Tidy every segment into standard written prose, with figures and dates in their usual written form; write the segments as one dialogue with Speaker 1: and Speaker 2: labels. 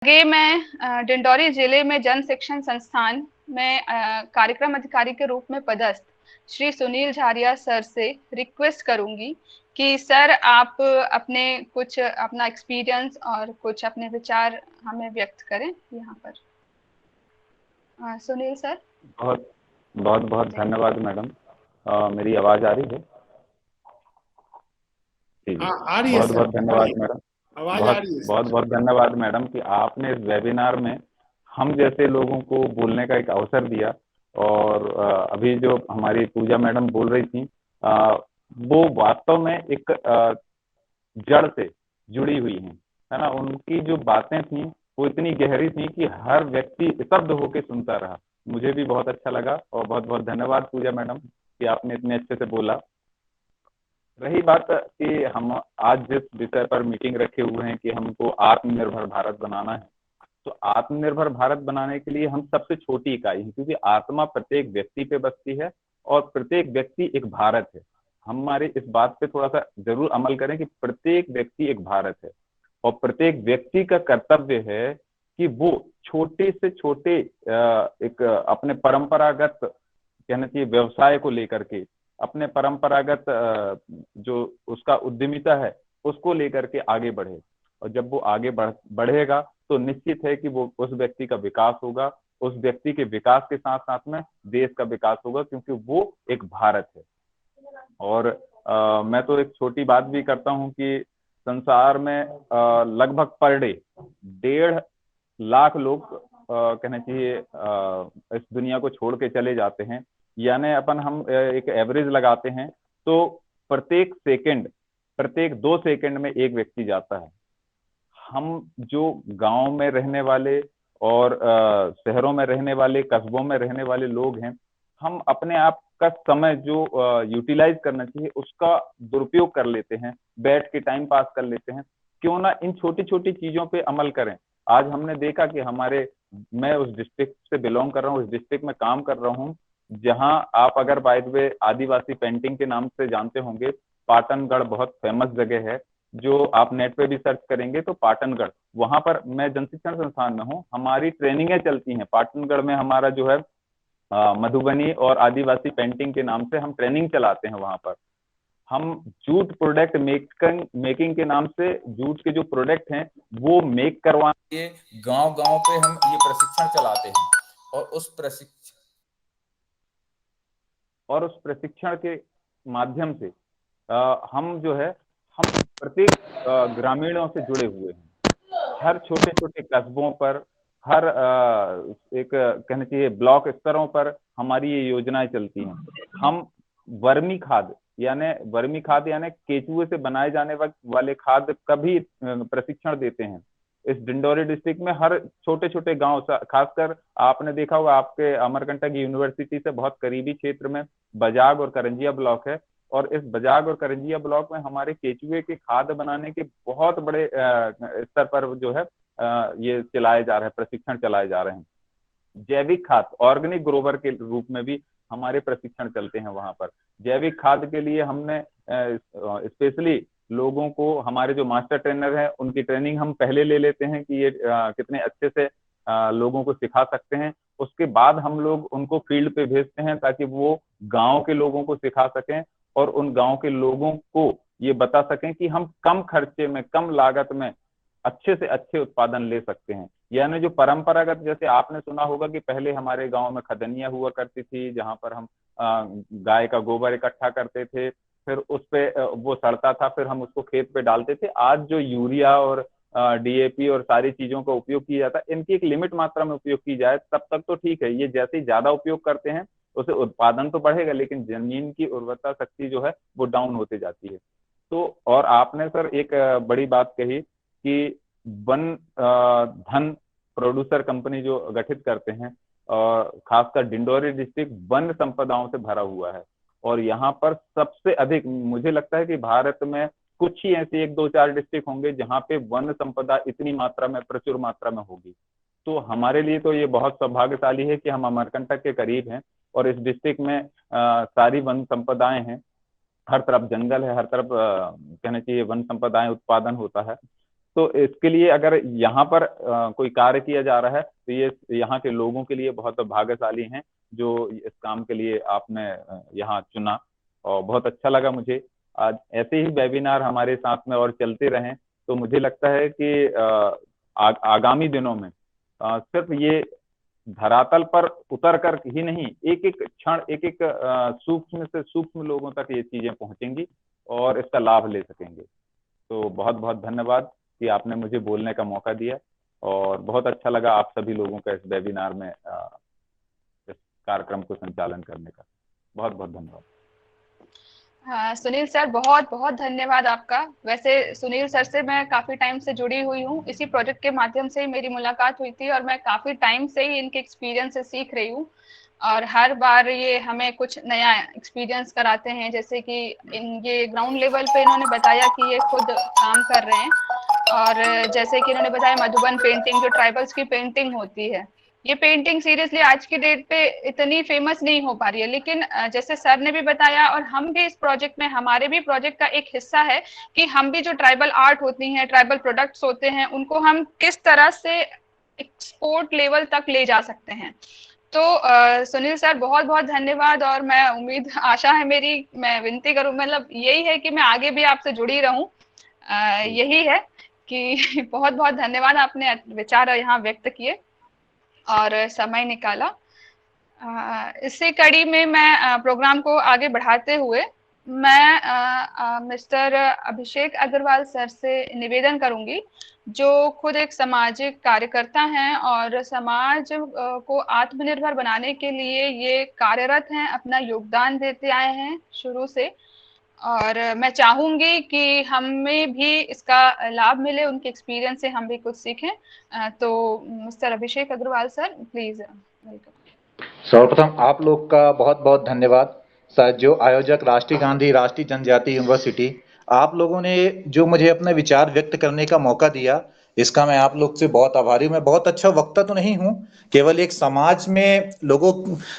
Speaker 1: आगे मैं डिंडौरी जिले में जन शिक्षण संस्थान में कार्यक्रम अधिकारी के रूप में पदस्थ श्री सुनील झारिया सर से रिक्वेस्ट करूंगी कि सर आप अपने कुछ अपना एक्सपीरियंस और कुछ अपने विचार हमें व्यक्त करें यहाँ पर। सुनील सर।
Speaker 2: बहुत बहुत बहुत
Speaker 1: जी।
Speaker 2: धन्यवाद मैडम। मेरी आवाज़ आ रही है? जी जी।
Speaker 3: हाँ, आ रही है
Speaker 2: बहुत
Speaker 3: सर,
Speaker 2: बहुत धन्यवाद मैडम।
Speaker 3: आवाज आ
Speaker 2: बहुत
Speaker 3: रही है
Speaker 2: बहुत
Speaker 3: सर।
Speaker 2: बहुत धन्यवाद मैडम कि आपने इस वेबिनार में हम जैसे लोगों को बोलने का एक अवसर दिया। और अभी जो हमारी पूजा मैडम बोल रही थी, वो वास्तव में एक जड़ से जुड़ी हुई हैं, है ना। उनकी जो बातें थी वो इतनी गहरी थी कि हर व्यक्ति स्तब्ध होकर सुनता रहा। मुझे भी बहुत अच्छा लगा और बहुत बहुत धन्यवाद पूजा मैडम कि आपने इतने अच्छे से बोला। रही बात कि हम आज जिस विषय पर मीटिंग रखे हुए हैं कि हमको आत्मनिर्भर भारत बनाना है, तो आत्मनिर्भर भारत बनाने के लिए हम सबसे छोटी इकाई है, क्योंकि आत्मा प्रत्येक व्यक्ति पे बसती है और प्रत्येक व्यक्ति एक भारत है। हमारे इस बात पे थोड़ा सा जरूर अमल करें कि प्रत्येक व्यक्ति एक भारत है और प्रत्येक व्यक्ति का कर्तव्य है कि वो छोटे से छोटे एक अपने परंपरागत, कहना चाहिए, व्यवसाय को लेकर के, अपने परंपरागत जो उसका उद्यमिता है उसको लेकर के आगे बढ़े। और जब वो आगे बढ़ेगा तो निश्चित है कि वो उस व्यक्ति का विकास होगा। उस व्यक्ति के विकास के साथ साथ में देश का विकास होगा, क्योंकि वो एक भारत है। और मैं तो एक छोटी बात भी करता हूँ कि संसार में लगभग पर डे 1.5 लाख लोग कहना चाहिए इस दुनिया को छोड़ के चले जाते हैं। यानी अपन हम एक एवरेज लगाते हैं तो प्रत्येक सेकंड, प्रत्येक 2 सेकंड में एक व्यक्ति जाता है। हम जो गांव में रहने वाले और शहरों में रहने वाले, कस्बों में रहने वाले लोग हैं, हम अपने आप का समय जो यूटिलाइज करना चाहिए उसका दुरुपयोग कर लेते हैं, बैठ के टाइम पास कर लेते हैं। क्यों ना इन छोटी छोटी चीजों पे अमल करें। आज हमने देखा कि हमारे, मैं उस डिस्ट्रिक्ट से बिलोंग कर रहा हूँ, उस डिस्ट्रिक्ट में काम कर रहा हूँ जहां आप अगर by the way Adivasi painting के नाम से जानते होंगे, पाटनगढ़ बहुत फेमस जगह है। जो आप नेट पे भी सर्च करेंगे तो पाटनगढ़, वहां पर मैं जनशिक्षण संस्थान में हूँ, हमारी ट्रेनिंगें चलती हैं पाटनगढ़ में। हमारा जो है मधुबनी और आदिवासी पेंटिंग के नाम से हम ट्रेनिंग चलाते हैं वहां पर। हम जूट प्रोडक्ट मेकिंग मेकिंग के नाम से जूट के जो प्रोडक्ट हैं वो मेक करवाने के गांव गांव पे हम ये प्रशिक्षण चलाते हैं। और उस प्रशिक्षण के माध्यम से हम जो है, हम प्रत्येक ग्रामीणों से जुड़े हुए हैं। हर छोटे छोटे कस्बों पर, हर एक कहना चाहिए ब्लॉक स्तरों पर हमारी ये योजनाएं चलती हैं। हम वर्मी खाद यानी केचुए से बनाए जाने वाले खाद का भी प्रशिक्षण देते हैं। इस डिंडोरी डिस्ट्रिक्ट में हर छोटे छोटे गांव, खासकर आपने देखा होगा आपके अमरकंटक यूनिवर्सिटी से बहुत करीबी क्षेत्र में बजाग और करंजिया ब्लॉक है। और इस बजाग और करंजिया ब्लॉक में हमारे केचुए के खाद बनाने के बहुत बड़े स्तर पर जो है ये चलाए जा रहे हैं, प्रशिक्षण चलाए जा रहे हैं। जैविक खाद, ऑर्गेनिक ग्रोवर के रूप में भी हमारे प्रशिक्षण चलते हैं वहां पर। जैविक खाद के लिए हमने स्पेशली लोगों को, हमारे जो मास्टर ट्रेनर हैं उनकी ट्रेनिंग हम पहले ले लेते हैं कि ये कितने अच्छे से लोगों को सिखा सकते हैं। उसके बाद हम लोग उनको फील्ड पे भेजते हैं ताकि वो गांव के लोगों को सिखा सकें और उन गांव के लोगों को ये बता सकें कि हम कम खर्चे में, कम लागत में अच्छे से अच्छे उत्पादन ले सकते हैं। यानी जो परंपरागत, जैसे आपने सुना होगा कि पहले हमारे गांव में खदनिया हुआ करती थी जहां पर हम गाय का गोबर इकट्ठा करते थे, फिर उस पे वो सड़ता था, फिर हम उसको खेत पे डालते थे। आज जो यूरिया और डीएपी और सारी चीजों का उपयोग किया जाता है, इनकी एक लिमिट मात्रा में उपयोग की जाए तब तक तो ठीक है। ये जैसे ही ज्यादा उपयोग करते हैं उसे उत्पादन तो बढ़ेगा, लेकिन जमीन की उर्वरता शक्ति जो है वो डाउन होती जाती है। तो और आपने सर एक बड़ी बात कही कि वन धन प्रोड्यूसर कंपनी जो गठित करते हैं, खासकर डिंडोरी डिस्ट्रिक्ट वन संपदाओं से भरा हुआ है। और यहाँ पर सबसे अधिक मुझे लगता है कि भारत में कुछ ही ऐसे 1 2 4 डिस्ट्रिक्ट होंगे जहाँ पे वन संपदा इतनी मात्रा में, प्रचुर मात्रा में होगी। तो हमारे लिए तो ये बहुत सौभाग्यशाली है कि हम अमरकंटक के करीब हैं और इस डिस्ट्रिक्ट में सारी वन संपदाएं हैं। हर तरफ जंगल है, हर तरफ कहना चाहिए वन संपदाएं उत्पादन होता है। तो तो इसके लिए अगर यहाँ पर कोई कार्य किया जा रहा है तो ये यहाँ के लोगों के लिए बहुत भाग्यशाली हैं जो इस काम के लिए आपने यहाँ चुना, और बहुत अच्छा लगा मुझे। आज ऐसे ही वेबिनार हमारे साथ में और चलते रहें तो मुझे लगता है कि आगामी दिनों में सिर्फ ये धरातल पर उतर कर ही नहीं, एक एक क्षण, एक एक सूक्ष्म से सूक्ष्म लोगों तक ये चीजें पहुंचेंगी और इसका लाभ ले सकेंगे। तो बहुत बहुत धन्यवाद कि आपने मुझे बोलने का मौका दिया, और बहुत अच्छा लगा आप सभी लोगों का इस वेबिनार में इस कार्यक्रम को संचालन करने का। बहुत बहुत धन्यवाद।
Speaker 1: हाँ सुनील सर, बहुत बहुत धन्यवाद आपका। वैसे सुनील सर से मैं काफी टाइम से जुड़ी हुई हूँ, इसी प्रोजेक्ट के माध्यम से ही मेरी मुलाकात हुई थी और मैं काफी टाइम से ही इनके एक्सपीरियंस से सीख रही हूँ, और हर बार ये हमें कुछ नया एक्सपीरियंस कराते हैं। जैसे कि ये ग्राउंड लेवल पे इन्होंने बताया कि ये खुद काम कर रहे हैं, और जैसे कि इन्होंने बताया मधुबन पेंटिंग जो ट्राइबल्स की पेंटिंग होती है, ये पेंटिंग सीरियसली आज की डेट पे इतनी फेमस नहीं हो पा रही है, लेकिन जैसे सर ने भी बताया और हम भी इस प्रोजेक्ट में, हमारे भी प्रोजेक्ट का एक हिस्सा है कि हम भी जो ट्राइबल आर्ट होती हैं, ट्राइबल प्रोडक्ट्स होते हैं, उनको हम किस तरह से एक्सपोर्ट लेवल तक ले जा सकते हैं। तो सुनील सर बहुत बहुत धन्यवाद, और मैं उम्मीद, आशा है मेरी, मैं विनती करूं, मतलब यही है कि मैं आगे भी आपसे जुड़ी रहूं, यही है कि बहुत बहुत धन्यवाद, आपने विचार यहाँ व्यक्त किए और समय निकाला। इसी कड़ी में मैं प्रोग्राम को आगे बढ़ाते हुए मैं मिस्टर अभिषेक अग्रवाल सर से निवेदन करूंगी, जो खुद एक सामाजिक कार्यकर्ता हैं और समाज को आत्मनिर्भर बनाने के लिए ये कार्यरत हैं, अपना योगदान देते आए हैं शुरू से, और मैं चाहूंगी कि हमें भी इसका लाभ मिले, उनके एक्सपीरियंस से हम भी कुछ सीखें। तो mister Abhishek Agarwal sir, please welcome.
Speaker 3: सर्वप्रथम आप लोग का बहुत बहुत धन्यवाद सर, जो आयोजक राष्ट्रीय गांधी राष्ट्रीय जनजाति यूनिवर्सिटी, आप लोगों ने जो मुझे अपने विचार व्यक्त करने का मौका दिया, इसका मैं आप लोग से बहुत आभारी हूँ। मैं बहुत अच्छा वक्ता तो नहीं हूँ, केवल एक समाज में लोगों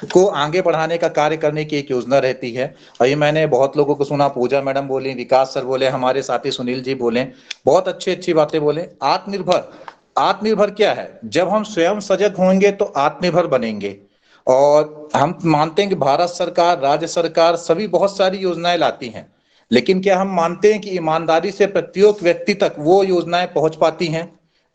Speaker 3: को आगे बढ़ाने का कार्य करने की एक योजना रहती है। और ये मैंने बहुत लोगों को सुना, पूजा मैडम बोली, विकास सर बोले, हमारे साथी सुनील जी बोले, बहुत अच्छी अच्छी बातें बोले। आत्मनिर्भर, आत्मनिर्भर क्या है? जब हम स्वयं सजग होंगे तो आत्मनिर्भर बनेंगे। और हम मानते हैं कि भारत सरकार, राज्य सरकार सभी बहुत सारी योजनाएं लाती हैं, लेकिन क्या हम मानते हैं कि ईमानदारी से प्रत्येक व्यक्ति तक वो योजनाएं पहुंच पाती हैं?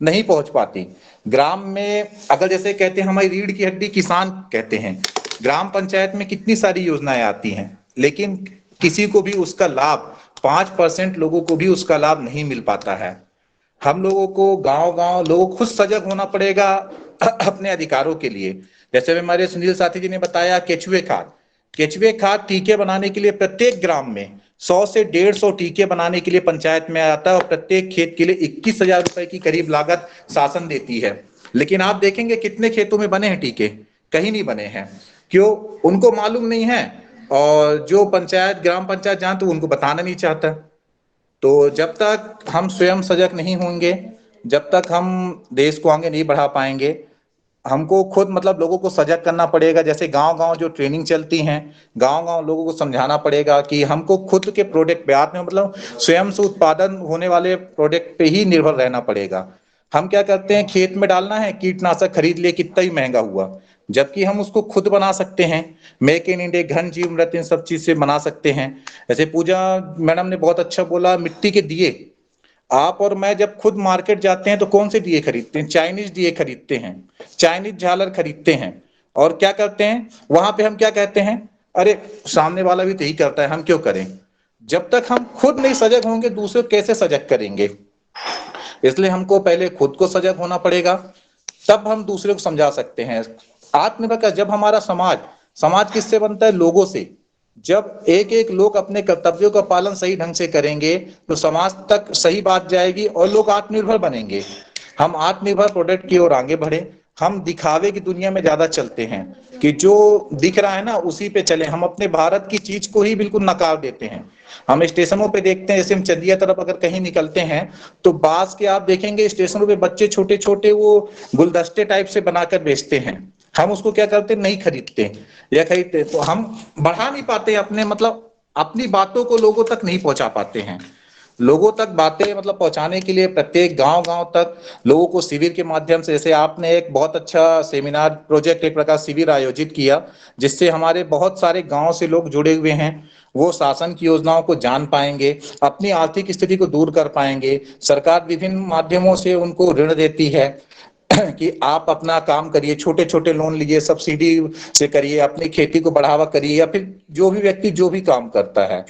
Speaker 3: नहीं पहुंच पाती। ग्राम में अगर जैसे कहते हैं हमारी रीढ़ की हड्डी किसान कहते हैं, ग्राम पंचायत में कितनी सारी योजनाएं आती हैं, लेकिन किसी को भी उसका लाभ, 5% लोगों को भी उसका लाभ नहीं मिल पाता है। हम लोगों को गांव गांव लोगों खुद सजग होना पड़ेगा अपने अधिकारों के लिए। जैसे हमारे सुनील साथी जी ने बताया, केचुए खाद, केचुए खाद टीके बनाने के लिए प्रत्येक ग्राम में 100 से 150 टीके बनाने के लिए पंचायत में आता है, और प्रत्येक खेत के लिए 21,000 रुपए की करीब लागत शासन देती है। लेकिन आप देखेंगे कितने खेतों में बने हैं टीके? कहीं नहीं बने हैं। क्यों? उनको मालूम नहीं है, और जो पंचायत, ग्राम पंचायत जानते तो उनको बताना नहीं चाहता। तो जब तक हम स्वयं सजग नहीं होंगे, जब तक हम देश को आगे नहीं बढ़ा पाएंगे, हमको खुद मतलब लोगों को सजग करना पड़ेगा। जैसे गांव गांव जो ट्रेनिंग चलती हैं, गांव गांव लोगों को समझाना पड़ेगा कि हमको खुद के प्रोडक्ट पे, आत्म मतलब स्वयं से उत्पादन होने वाले प्रोडक्ट पे ही निर्भर रहना पड़ेगा। हम क्या करते हैं, खेत में डालना है, कीटनाशक खरीद लिए, कितना ही महंगा हुआ, जबकि हम उसको खुद बना सकते हैं। मेक इन इंडिया, घन जीव मृत, इन सब चीज से बना सकते हैं। जैसे पूजा मैडम ने बहुत अच्छा बोला, मिट्टी के दिए। आप और मैं जब खुद मार्केट जाते हैं तो कौन से दिए खरीदते हैं? चाइनीज दिए खरीदते हैं, चाइनीज झालर खरीदते हैं। और क्या करते हैं वहां पे? हम क्या कहते हैं, अरे सामने वाला भी तो यही करता है, हम क्यों करें? जब तक हम खुद नहीं सजग होंगे, दूसरे कैसे सजग करेंगे? इसलिए हमको पहले खुद को सजग होना पड़ेगा, तब हम दूसरे को समझा सकते हैं। आत्मनिर्भर का जब हमारा समाज, समाज किससे बनता है? लोगों से। जब एक एक लोग अपने कर्तव्यों का पालन सही ढंग से करेंगे तो समाज तक सही बात जाएगी और लोग आत्मनिर्भर बनेंगे। हम आत्मनिर्भर प्रोडक्ट की ओर आगे बढ़े। हम दिखावे की दुनिया में ज्यादा चलते हैं कि जो दिख रहा है ना उसी पे चले। हम अपने भारत की चीज को ही बिल्कुल नकार देते हैं। हम स्टेशनों पे देखते हैं, जैसे हम चंदिया तरफ अगर कहीं निकलते हैं तो बांस के आप देखेंगे स्टेशनों पे बच्चे छोटे छोटे वो गुलदस्ते टाइप से बनाकर बेचते हैं। हम उसको क्या करते? नहीं खरीदते, या खरीदते तो हम बढ़ा नहीं पाते अपने, मतलब अपनी बातों को लोगों तक नहीं पहुंचा पाते हैं। लोगों तक बातें मतलब पहुंचाने के लिए प्रत्येक गांव-गांव तक लोगों को शिविर के माध्यम से, जैसे आपने एक बहुत अच्छा सेमिनार प्रोजेक्ट एक प्रकार शिविर आयोजित किया, जिससे हमारे बहुत सारे गांव से लोग जुड़े हुए हैं। वो शासन की योजनाओं को जान पाएंगे, अपनी आर्थिक स्थिति को दूर कर पाएंगे। सरकार विभिन्न माध्यमों से उनको ऋण देती है कि आप अपना काम करिए, छोटे-छोटे लोन लीजिए, सब्सिडी से करिए, अपनी खेती को बढ़ावा करिए, या फिर जो भी व्यक्ति जो भी काम करता है,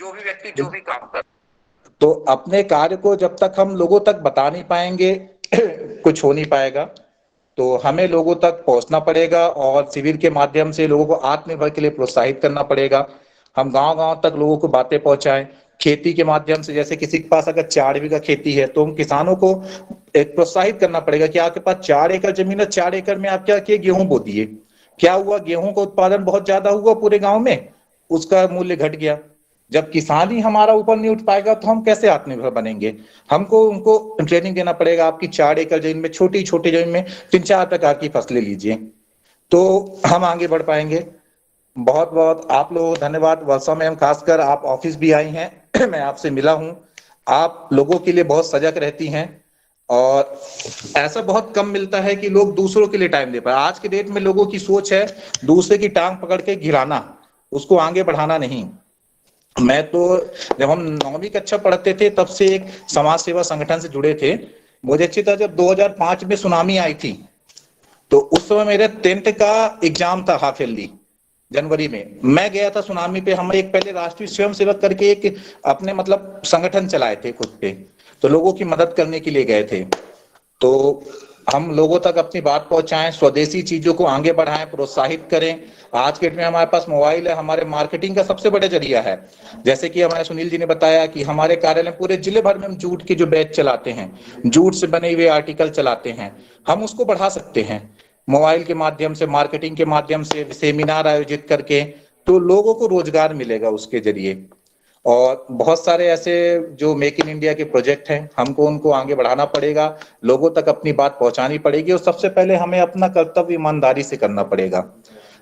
Speaker 3: तो अपने कार्य को जब तक हम लोगों तक बता नहीं पाएंगे कुछ हो नहीं पाएगा। तो हमें लोगों तक पहुंचना पड़ेगा और शिविर के माध्यम से लोगों को आत्मनिर्भर के लिए प्रोत्साहित करना पड़ेगा। हम गांव-गांव तक लोगों को बातें पहुंचाएं। खेती के माध्यम से, जैसे किसी के पास अगर 4 बीघा खेती है तो हम किसानों को एक प्रोत्साहित करना पड़ेगा कि आपके पास 4 एकड़ जमीन है, 4 एकड़ में आप क्या किए, गेहूं बो दिए। क्या हुआ, गेहूं का उत्पादन बहुत ज्यादा हुआ पूरे गांव में, उसका मूल्य घट गया। जब किसान ही हमारा ऊपर नहीं उठ पाएगा तो हम कैसे आत्मनिर्भर बनेंगे। हमको उनको ट्रेनिंग देना पड़ेगा, आपकी 4 एकड़ जमीन में, छोटी छोटी जमीन में 3-4 प्रकार की फसलें लीजिए, तो हम आगे बढ़ पाएंगे। बहुत बहुत आप लोगों को धन्यवाद। वर्षा मैम, खासकर आप ऑफिस भी आई हैं मैं आपसे मिला हूं। आप लोगों के लिए बहुत सजग रहती हैं और ऐसा बहुत कम मिलता है कि लोग दूसरों के लिए टाइम दे पाए। आज के डेट में लोगों की सोच है दूसरे की टांग पकड़ के गिराना, उसको आगे बढ़ाना नहीं। मैं तो जब हम 9वीं कक्षा पढ़ते थे तब से एक समाज सेवा संगठन से जुड़े थे। मुझे अच्छी तरह जब 2005 में सुनामी आई थी तो उस समय मेरे 10th का एग्जाम था, हाफ ईयरली, जनवरी में। मैं गया था सुनामी पे। हम एक पहले राष्ट्रीय स्वयं सेवक करके एक अपने मतलब संगठन चलाए थे खुद पे, तो लोगों की मदद करने के लिए गए थे। तो हम लोगों तक अपनी बात पहुंचाएं, स्वदेशी चीजों को आगे बढ़ाएं, प्रोत्साहित करें। आज के डेट में हमारे पास मोबाइल है, हमारे मार्केटिंग का सबसे बड़ा जरिया है। जैसे कि हमारे सुनील जी ने बताया कि हमारे कार्यालय में पूरे जिले भर में हम जूट के जो बैच चलाते हैं, जूट से बने हुए आर्टिकल चलाते हैं, हम उसको बढ़ा सकते हैं मोबाइल के माध्यम से, मार्केटिंग के माध्यम से, सेमिनार आयोजित करके। तो लोगों को रोजगार मिलेगा उसके जरिए। और बहुत सारे ऐसे जो मेक इन इंडिया के प्रोजेक्ट हैं, हमको उनको आगे बढ़ाना पड़ेगा, लोगों तक अपनी बात पहुंचानी पड़ेगी। और सबसे पहले हमें अपना कर्तव्य ईमानदारी से करना पड़ेगा।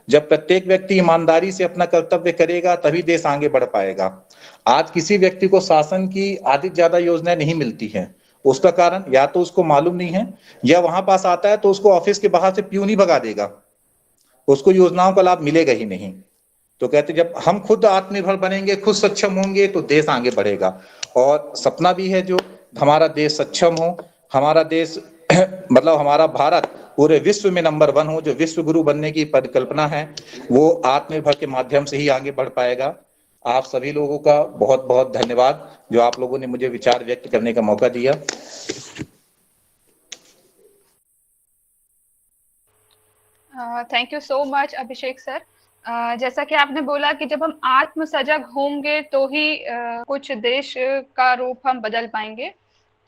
Speaker 3: जब प्रत्येक व्यक्ति ईमानदारी से अपना कर्तव्य करेगा तभी देश आगे बढ़ पाएगा। आज किसी व्यक्ति को शासन की आधी ज्यादा योजनाएं नहीं मिलती हैं, उसका कारण या तो उसको मालूम नहीं है, या वहां पास आता है तो उसको ऑफिस के बाहर से प्यून ही भगा देगा, उसको योजनाओं का लाभ मिलेगा ही नहीं। तो कहते जब हम खुद आत्मनिर्भर बनेंगे, खुद सक्षम होंगे, तो देश आगे बढ़ेगा। और सपना भी है जो हमारा देश सक्षम हो, हमारा देश मतलब हमारा भारत पूरे विश्व में नंबर 1 हो। जो विश्व गुरु बनने की परिकल्पना है वो आत्मनिर्भर के माध्यम से ही आगे बढ़ पाएगा। आप सभी लोगों का बहुत बहुत धन्यवाद जो आप लोगों ने मुझे विचार व्यक्त करने का मौका दिया।
Speaker 1: Thank you so much Abhishek sir. जैसा कि आपने बोला कि जब हम आत्म सजग होंगे तो ही कुछ देश का रूप हम बदल पाएंगे।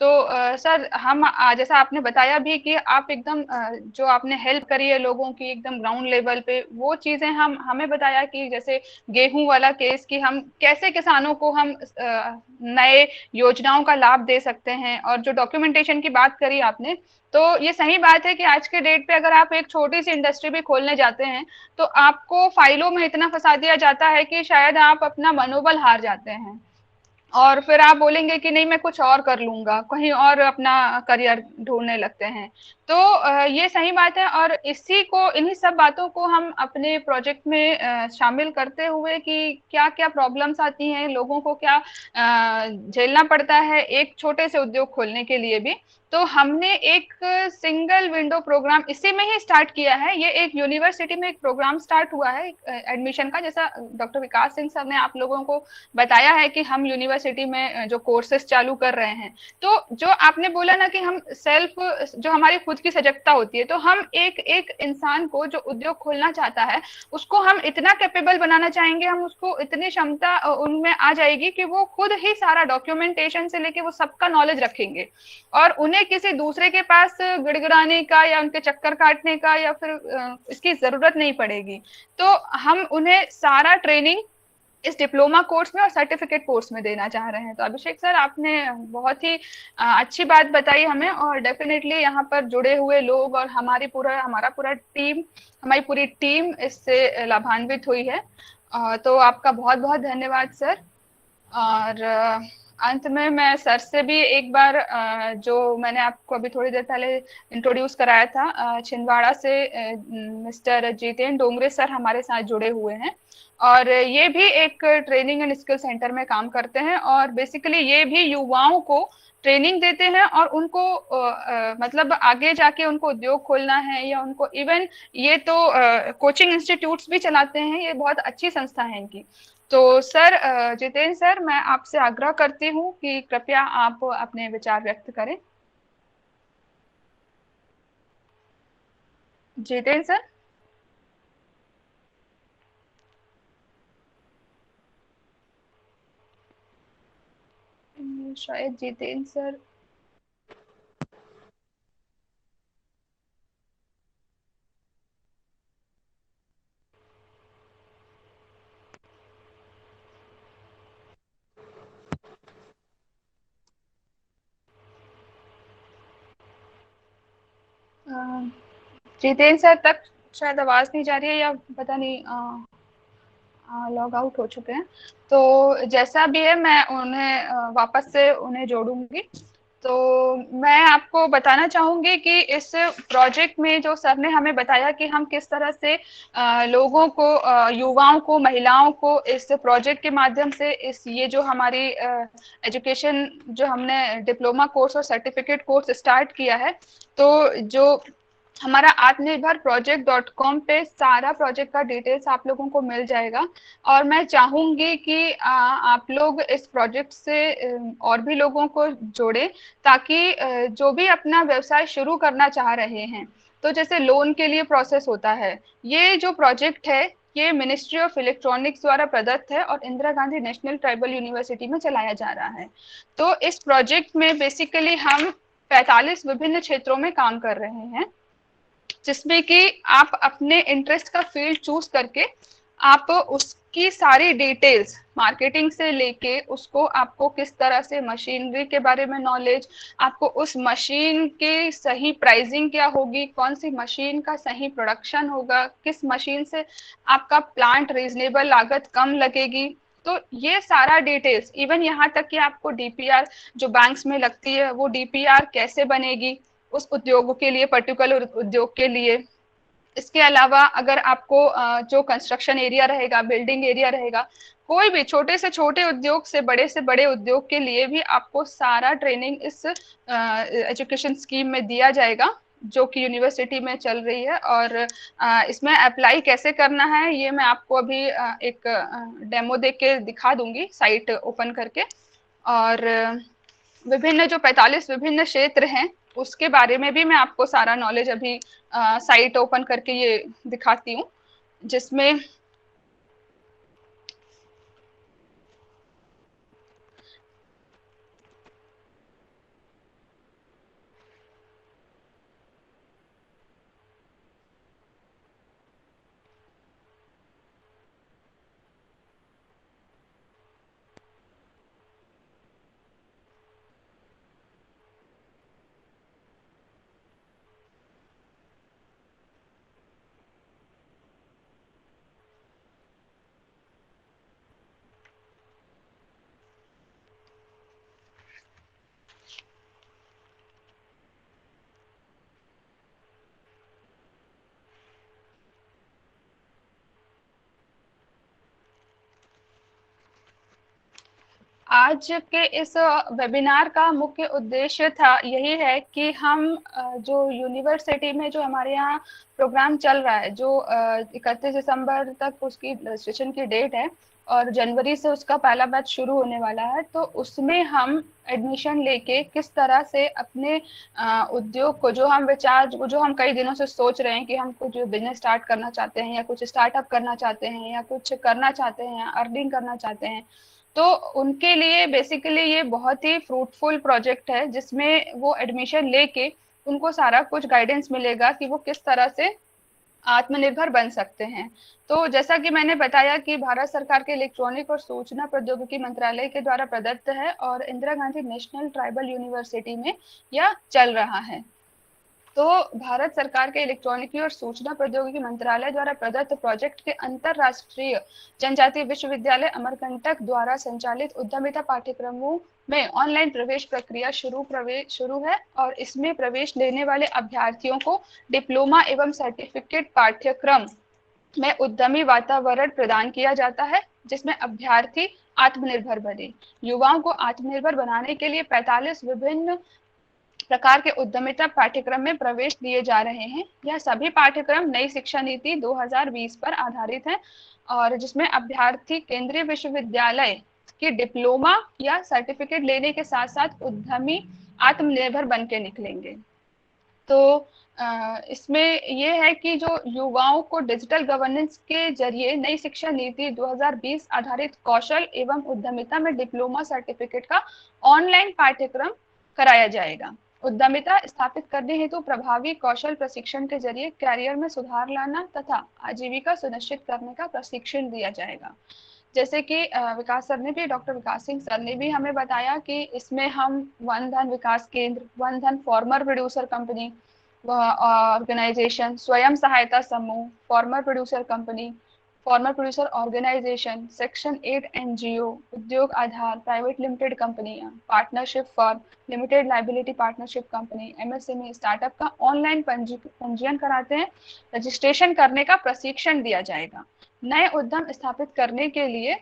Speaker 1: तो सर हम जैसा आपने बताया भी कि आप एकदम जो आपने हेल्प करी है लोगों की एकदम ग्राउंड लेवल पे, वो चीजें हम हमें बताया कि जैसे गेहूं वाला केस कि हम कैसे किसानों को हम नए योजनाओं का लाभ दे सकते हैं। और जो डॉक्यूमेंटेशन की बात करी आपने, तो ये सही बात है कि आज के डेट पे अगर आप एक छोटी सी इंडस्ट्री भी खोलने जाते हैं तो आपको फाइलों में इतना फंसा दिया जाता है कि शायद आप अपना मनोबल हार जाते हैं और फिर आप बोलेंगे कि नहीं मैं कुछ और कर लूंगा, कहीं और अपना करियर ढूंढने लगते हैं। तो ये सही बात है और इसी को इन्हीं सब बातों को हम अपने प्रोजेक्ट में शामिल करते हुए कि क्या क्या प्रॉब्लम्स आती हैं, लोगों को क्या झेलना पड़ता है एक छोटे से उद्योग खोलने के लिए भी। तो हमने एक सिंगल विंडो प्रोग्राम इसी में ही स्टार्ट किया है। ये एक यूनिवर्सिटी में एक प्रोग्राम स्टार्ट हुआ है एडमिशन का, जैसा डॉक्टर विकास सिंह सर ने आप लोगों को बताया है कि हम यूनिवर्सिटी में जो कोर्सेज चालू कर रहे हैं। तो जो आपने बोला ना कि हम सेल्फ, जो हमारी खुद की सजगता होती है, तो हम एक एक इंसान को जो उद्योग खोलना चाहता है उसको हम इतना कैपेबल बनाना चाहेंगे, हम उसको इतनी क्षमता उनमें आ जाएगी कि वो खुद ही सारा डॉक्यूमेंटेशन से लेके वो सबका नॉलेज रखेंगे और उन्हें किसी दूसरे के पास गिड़गिड़ाने का या उनके चक्कर काटने का या फिर इसकी जरूरत नहीं पड़ेगी। तो हम उन्हें सारा ट्रेनिंग इस डिप्लोमा कोर्स में और सर्टिफिकेट कोर्स में देना चाह रहे हैं। तो अभिषेक सर आपने बहुत ही अच्छी बात बताई हमें और डेफिनेटली यहाँ पर जुड़े हुए लोग और हमारी पूरी टीम इससे लाभान्वित हुई है। तो आपका बहुत बहुत धन्यवाद सर। और अंत में मैं सर से भी एक बार जो मैंने आपको अभी थोड़ी देर पहले इंट्रोड्यूस कराया था, छिंदवाड़ा से मिस्टर जितेन डोंगरे सर हमारे साथ जुड़े हुए हैं, और ये भी एक ट्रेनिंग एंड स्किल सेंटर में काम करते हैं, और बेसिकली ये भी युवाओं को ट्रेनिंग देते हैं, और उनको मतलब आगे जाके उनको उद्योग खोलना है या उनको इवन ये तो कोचिंग इंस्टीट्यूट्स भी चलाते हैं, ये बहुत अच्छी संस्था है इनकी। तो सर, जितेन सर, मैं आपसे आग्रह करती हूँ कि कृपया आप अपने विचार व्यक्त करें। जितेन सर। शायद जितेन सर। अ, जितेन सर तक शायद आवाज नहीं जा रही है, या पता नहीं लॉग आउट हो चुके हैं। तो जैसा भी है, मैं उन्हें वापस से उन्हें जोड़ूंगी। तो मैं आपको बताना चाहूंगी कि इस प्रोजेक्ट में जो सर ने हमें बताया कि हम किस तरह से लोगों को, युवाओं को, महिलाओं को इस प्रोजेक्ट के माध्यम से इस ये जो हमारी एजुकेशन, जो हमने डिप्लोमा कोर्स और सर्टिफिकेट कोर्स स्टार्ट किया है, तो जो हमारा आत्मनिर्भर प्रोजेक्ट .com पे सारा प्रोजेक्ट का डिटेल्स आप लोगों को मिल जाएगा। और मैं चाहूंगी कि आप लोग इस प्रोजेक्ट से और भी लोगों को जोड़े, ताकि जो भी अपना व्यवसाय शुरू करना चाह रहे हैं, तो जैसे लोन के लिए प्रोसेस होता है, ये जो प्रोजेक्ट है ये मिनिस्ट्री ऑफ इलेक्ट्रॉनिक्स द्वारा प्रदत्त है और Indira Gandhi national tribal university में चलाया जा रहा है। तो इस प्रोजेक्ट में बेसिकली हम 45 विभिन्न क्षेत्रों में काम कर रहे हैं, जिसमें कि आप अपने इंटरेस्ट का फील्ड चूज करके आप उसकी सारी डिटेल्स, मार्केटिंग से लेके उसको, आपको किस तरह से मशीनरी के बारे में नॉलेज, आपको उस मशीन की सही प्राइसिंग क्या होगी, कौन सी मशीन का सही प्रोडक्शन होगा, किस मशीन से आपका प्लांट रीजनेबल लागत कम लगेगी, तो ये सारा डिटेल्स, इवन यहाँ तक कि आपको डीपीआर जो बैंक्स में लगती है, वो डीपीआर कैसे बनेगी उस उद्योग के लिए, पर्टिकुलर उद्योग के लिए। इसके अलावा अगर आपको जो कंस्ट्रक्शन एरिया रहेगा, बिल्डिंग एरिया रहेगा, कोई भी छोटे से छोटे उद्योग से बड़े उद्योग के लिए भी आपको सारा ट्रेनिंग इस एजुकेशन स्कीम में दिया जाएगा, जो कि यूनिवर्सिटी में चल रही है। और इसमें अप्लाई कैसे करना है ये मैं आपको अभी एक डेमो देख के दिखा दूंगी, साइट ओपन करके। और विभिन्न जो 45 विभिन्न क्षेत्र हैं, उसके बारे में भी मैं आपको सारा नॉलेज अभी साइट ओपन करके ये दिखाती हूँ, जिसमें आज के इस वेबिनार का मुख्य उद्देश्य था यही है कि हम जो यूनिवर्सिटी में जो हमारे यहाँ प्रोग्राम चल रहा है, जो 31 दिसंबर तक उसकी रजिस्ट्रेशन की डेट है और जनवरी से उसका पहला बैच शुरू होने वाला है, तो उसमें हम एडमिशन लेके किस तरह से अपने उद्योग को, जो हम विचार, जो हम कई दिनों से सोच रहे हैं कि हम कुछ बिजनेस स्टार्ट करना चाहते हैं, या कुछ स्टार्टअप करना चाहते हैं, या कुछ करना चाहते हैं, या अर्निंग करना चाहते हैं, तो उनके लिए बेसिकली ये बहुत ही फ्रूटफुल प्रोजेक्ट है, जिसमें वो एडमिशन लेके उनको सारा कुछ गाइडेंस मिलेगा कि वो किस तरह से आत्मनिर्भर बन सकते हैं। तो जैसा कि मैंने बताया कि भारत सरकार के इलेक्ट्रॉनिक और सूचना प्रौद्योगिकी मंत्रालय के द्वारा प्रदत्त है और Indira Gandhi national tribal university में यह चल रहा है। तो भारत सरकार के इलेक्ट्रॉनिकी और सूचना प्रौद्योगिकी मंत्रालय द्वारा प्रदत्त प्रोजेक्ट के अंतरराष्ट्रीय जनजातीय विश्वविद्यालय अमरकंटक द्वारा संचालित उद्यमिता पाठ्यक्रमों में ऑनलाइन प्रवेश प्रक्रिया शुरू है और इसमें प्रवेश लेने वाले अभ्यर्थियों को डिप्लोमा एवं सर्टिफिकेट पाठ्यक्रम में उद्यमी वातावरण प्रदान किया जाता है, जिसमें अभ्यर्थी आत्मनिर्भर बने। युवाओं को आत्मनिर्भर बनाने के लिए 45 विभिन्न प्रकार के उद्यमिता पाठ्यक्रम में प्रवेश दिए जा रहे हैं। यह सभी पाठ्यक्रम नई शिक्षा नीति 2020 पर आधारित हैं और जिसमें अभ्यर्थी केंद्रीय विश्वविद्यालय की डिप्लोमा या सर्टिफिकेट लेने के साथ साथ उद्यमी आत्मनिर्भर बन के निकलेंगे। तो इसमें ये है कि जो युवाओं को डिजिटल गवर्नेंस के जरिए नई शिक्षा नीति 2020 आधारित कौशल एवं उद्यमिता में डिप्लोमा सर्टिफिकेट का ऑनलाइन पाठ्यक्रम कराया जाएगा। उद्यमिता स्थापित करने हेतु प्रभावी कौशल प्रशिक्षण के जरिए कैरियर में सुधार लाना तथा आजीविका सुनिश्चित करने का प्रशिक्षण दिया जाएगा। जैसे कि विकास सर ने भी, डॉक्टर विकास सिंह सर ने भी हमें बताया कि इसमें हम वन धन विकास केंद्र, वन धन फार्मर प्रोड्यूसर कंपनी ऑर्गेनाइजेशन, स्वयं सहायता समूह, farmer producer company, farmer producer organisation, section 8 NGO, Udyog Aadhaar private limited कंपनियां, partnership firm, limited liability partnership company, MSME startup का ऑनलाइन पंजीयन कराते हैं। रजिस्ट्रेशन करने का प्रशिक्षण दिया जाएगा। नए उद्यम स्थापित करने के लिए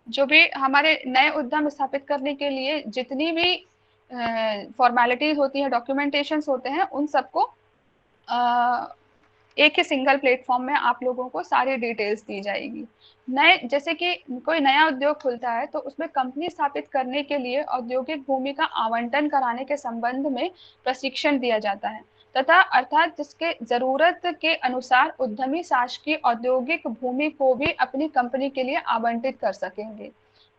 Speaker 1: जो भी हमारे नए उद्यम स्थापित करने के लिए जितनी भी फॉर्मेलिटीज होती हैं, डॉक्यूमेंटेशंस होते हैं, उन सबको एक ही सिंगल प्लेटफॉर्म में आप लोगों को सारी डिटेल्स दी जाएगी। नए जैसे कि कोई नया उद्योग खुलता है तो उसमें कंपनी स्थापित करने के लिए औद्योगिक भूमि का आवंटन कराने के संबंध में प्रशिक्षण दिया जाता है तथा अर्थात जिसके जरूरत के अनुसार उद्यमी शासकीय औद्योगिक भूमि को भी अपनी कंपनी के लिए आवंटित कर सकेंगे।